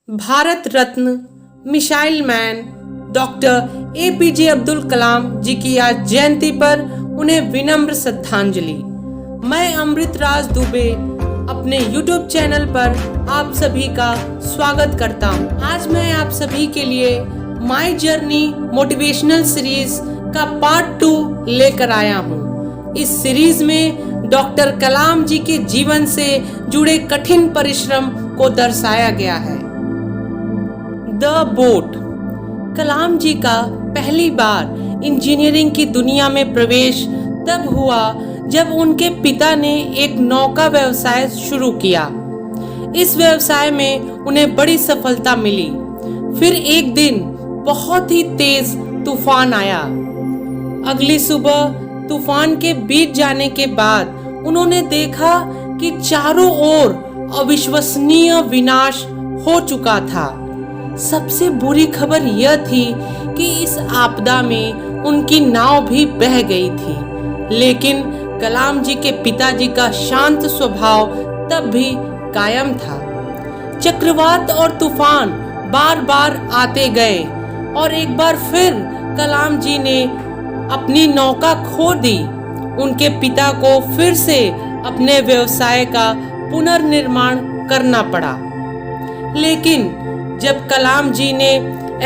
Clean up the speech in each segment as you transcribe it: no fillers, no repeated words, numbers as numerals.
Bharat Ratna missile man doctor APJ Abdul Kalam ji की आज जयंती पर उन्हें विनम्र श्रद्धांजलि। मैं अमृतराज दुबे अपने YouTube चैनल पर आप सभी का स्वागत करता हूं। आज मैं आप सभी के लिए माय जर्नी मोटिवेशनल सीरीज का पार्ट 2 लेकर आया हूं। इस सीरीज में डॉक्टर कलाम जी के जीवन से जुड़े कठिन परिश्रम को दर्शाया गया है। The boat. कलाम जी का पहली बार इंजीनियरिंग की दुनिया में प्रवेश तब हुआ जब उनके पिता ने एक नौका व्यवसाय शुरू किया। इस व्यवसाय में उन्हें बड़ी सफलता मिली। फिर एक दिन बहुत ही तेज तूफान आया। अगली सुबह तूफान के बीत जाने के बाद उन्होंने देखा कि चारों ओर अविश्वसनीय विनाश हो चुका था। सबसे बुरी खबर यह थी कि इस आपदा में उनकी नाव भी बह गई थी, लेकिन कलाम जी के पिताजी का शांत स्वभाव तब भी कायम था। चक्रवात और तूफान बार बार आते गए और एक बार फिर कलाम जी ने अपनी नौका खो दी। उनके पिता को फिर से अपने व्यवसाय का पुनर्निर्माण करना पड़ा। लेकिन जब कलाम जी ने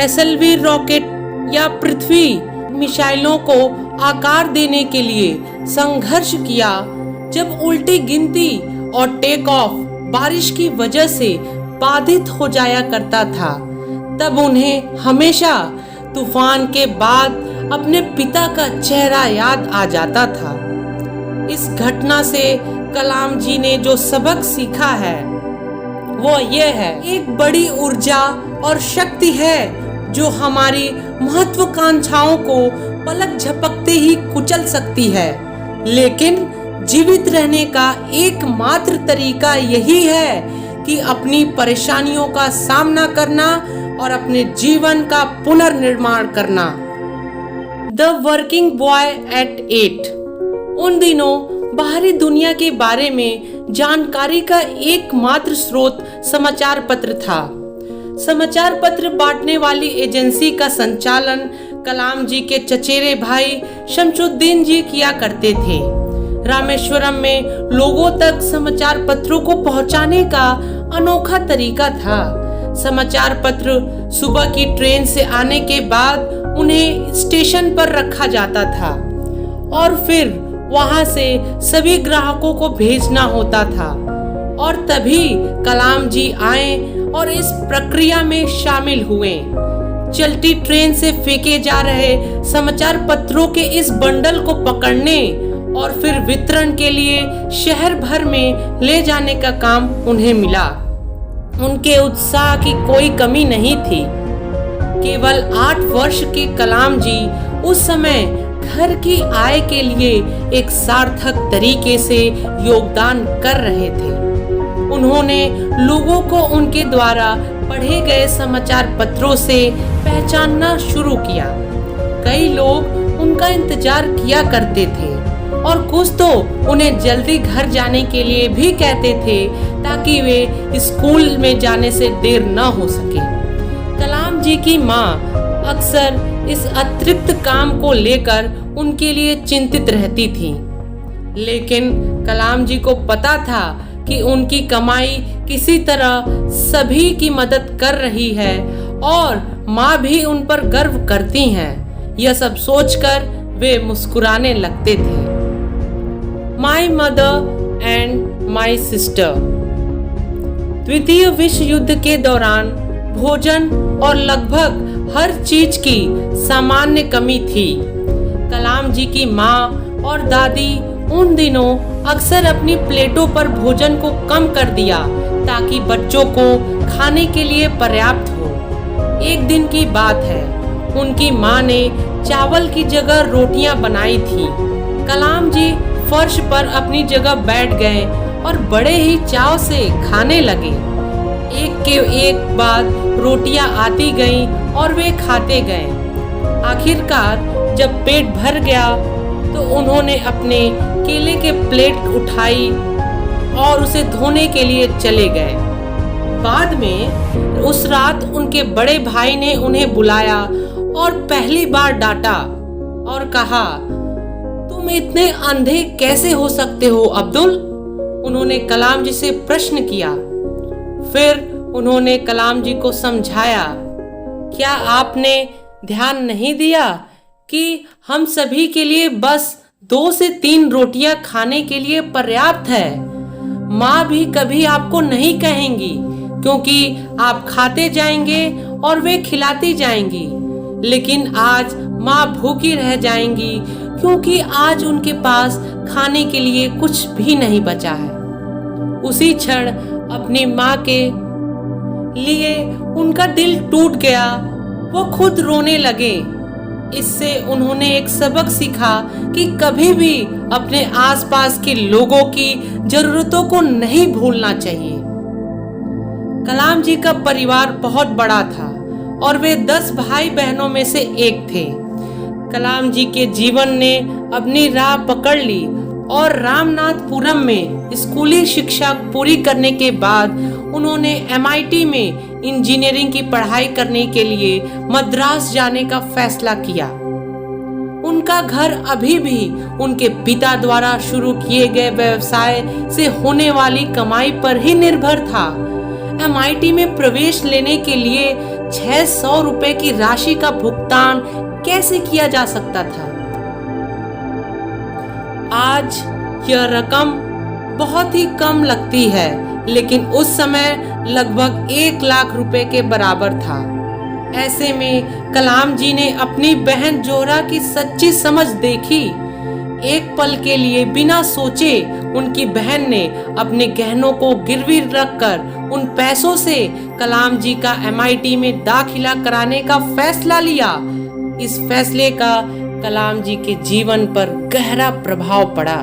एसएलवी रॉकेट या पृथ्वी मिसाइलों को आकार देने के लिए संघर्ष किया, जब उल्टी गिनती और टेक ऑफ बारिश की वजह से बाधित हो जाया करता था, तब उन्हें हमेशा तूफान के बाद अपने पिता का चेहरा याद आ जाता था। इस घटना से कलाम जी ने जो सबक सीखा है वो ये है, एक बड़ी ऊर्जा और शक्ति है जो हमारी महत्वाकांक्षाओं को पलक झपकते ही कुचल सकती है, लेकिन जीवित रहने का एकमात्र तरीका यही है कि अपनी परेशानियों का सामना करना और अपने जीवन का पुनर्निर्माण करना। The working boy eight 8। उन दिनों बाहरी दुनिया के बारे में जानकारी का एकमात्र स्रोत समाचार पत्र था। समाचार पत्र बांटने वाली एजेंसी का संचालन कलाम जी के चचेरे भाई शमसुद्दीन जी किया करते थे। रामेश्वरम में लोगों तक समाचार पत्रों को पहुंचाने का अनोखा तरीका था। समाचार पत्र सुबह की ट्रेन से आने के बाद उन्हें स्टेशन पर रखा जाता था और फिर वहां से सभी ग्राहकों को भेजना होता था, और तभी कलाम जी आए और इस प्रक्रिया में शामिल हुए। चलती ट्रेन से फेंके जा रहे समाचार पत्रों के इस बंडल को पकड़ने और फिर वितरण के लिए शहर भर में ले जाने का काम उन्हें मिला। उनके उत्साह की कोई कमी नहीं थी। केवल 8 वर्ष के कलाम जी उस समय घर की आय के लिए एक सार्थक तरीके से योगदान कर रहे थे। उन्होंने लोगों को उनके द्वारा पढ़े गए समाचार पत्रों से पहचानना शुरू किया। कई लोग उनका इंतजार किया करते थे और कुछ तो उन्हें जल्दी घर जाने के लिए भी कहते थे ताकि वे स्कूल में जाने से देर न हो सके। कलाम जी की माँ अक्सर इस अतिरिक्त काम को लेकर उनके लिए चिंतित रहती थी, लेकिन कलाम जी को पता था कि उनकी कमाई किसी तरह सभी की मदद कर रही है और माँ भी उन पर गर्व करती हैं। यह सब सोचकर वे मुस्कुराने लगते थे। My mother and my sister. द्वितीय विश्व युद्ध के दौरान भोजन और लगभग हर चीज की सामान्य कमी थी। कलाम जी की माँ और दादी उन दिनों अक्सर अपनी प्लेटों पर भोजन को कम कर दिया ताकि बच्चों को खाने के लिए पर्याप्त हो। एक दिन की बात है, उनकी माँ ने चावल की जगह रोटियां बनाई थी। कलाम जी फर्श पर अपनी जगह बैठ गए और बड़े ही चाव से खाने लगे। एक के एक बाद रोटियां आती गईं और वे खाते गए। आखिरकार जब पेट भर गया तो उन्होंने अपने केले के प्लेट उठाई और उसे धोने के लिए चले गए। बाद में उस रात उनके बड़े भाई ने उन्हें बुलाया और पहली बार डांटा और कहा, तुम इतने अंधे कैसे हो सकते हो अब्दुल? उन्होंने कलाम जी से प्रश्न किया। फिर उन्होंने कलाम जी को समझाया, क्या आपने ध्यान नहीं दिया कि हम सभी के लिए बस 2 से 3 रोटियां खाने के लिए पर्याप्त है? माँ भी कभी आपको नहीं कहेंगी क्योंकि आप खाते जाएंगे और वे खिलाती जाएंगी, लेकिन आज माँ भूखी रह जाएंगी क्योंकि आज उनके पास खाने के लिए कुछ भी नहीं बचा है। उसी क्षण अपनी माँ के लिए उनका दिल टूट गया, वो खुद रोने लगे। इससे उन्होंने एक सबक सीखा कि कभी भी अपने आसपास के लोगों की जरूरतों को नहीं भूलना चाहिए। कलाम जी का परिवार बहुत बड़ा था और वे 10 भाई बहनों में से एक थे। कलाम जी के जीवन ने अपनी राह पकड़ ली और रामनाथपुरम में स्कूली शिक्षा पूरी करने के बाद उन्होंने MIT में इंजीनियरिंग की पढ़ाई करने के लिए मद्रास जाने का फैसला किया। उनका घर अभी भी उनके पिता द्वारा शुरू किए गए व्यवसाय से होने वाली कमाई पर ही निर्भर था। MIT में प्रवेश लेने के लिए 600 रुपए की राशि का भुगतान कैसे किया जा सकता था? आज यह रकम बहुत ही कम लगती है, लेकिन उस समय लगभग 1 लाख रुपए के बराबर था। ऐसे में कलाम जी ने अपनी बहन जोहरा की सच्ची समझ देखी। एक पल के लिए बिना सोचे उनकी बहन ने अपने गहनों को गिरवी रखकर उन पैसों से कलाम जी का MIT में दाखिला कराने का फैसला लिया। इस फैसले का कलाम जी के जीवन पर गहरा प्रभाव पड़ा।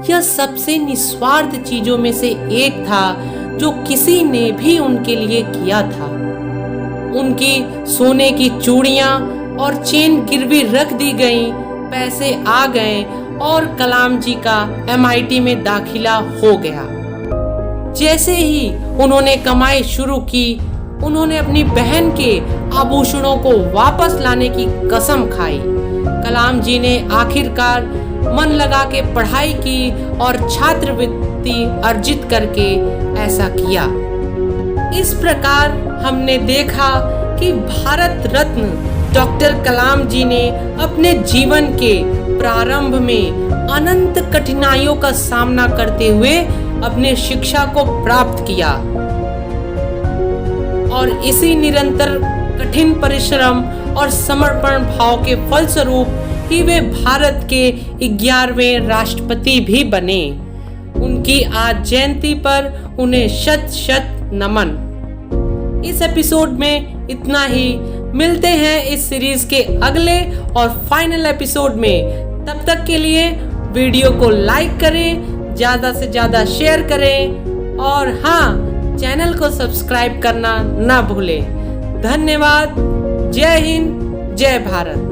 यह सबसे निस्वार्थ चीजों में से एक था जो किसी ने भी उनके लिए किया था। उनकी सोने की चूड़ियां और चेन गिरवी रख दी गईं, पैसे आ गए और कलाम जी का MIT में दाखिला हो गया। जैसे ही उन्होंने कमाई शुरू की, उन्होंने अपनी बहन के आभूषणों को वापस लाने की कसम खाई। कलाम जी ने आखिरकार मन लगा के पढ़ाई की और छात्रवृत्ति अर्जित करके ऐसा किया। इस प्रकार हमने देखा कि भारत रत्न डॉक्टर कलाम जी ने अपने जीवन के प्रारंभ में अनंत कठिनाइयों का सामना करते हुए अपने शिक्षा को प्राप्त किया और इसी निरंतर कठिन परिश्रम और समर्पण भाव के फलस्वरूप ही वे भारत के 11वें राष्ट्रपति भी बने। उनकी आज जयंती पर उन्हें शत शत नमन। इस एपिसोड में इतना ही। मिलते हैं इस सीरीज के अगले और फाइनल एपिसोड में। तब तक के लिए वीडियो को लाइक करें, ज्यादा से ज्यादा शेयर करें और हाँ, चैनल को सब्सक्राइब करना ना भूलें। धन्यवाद। जय हिंद, जय भारत।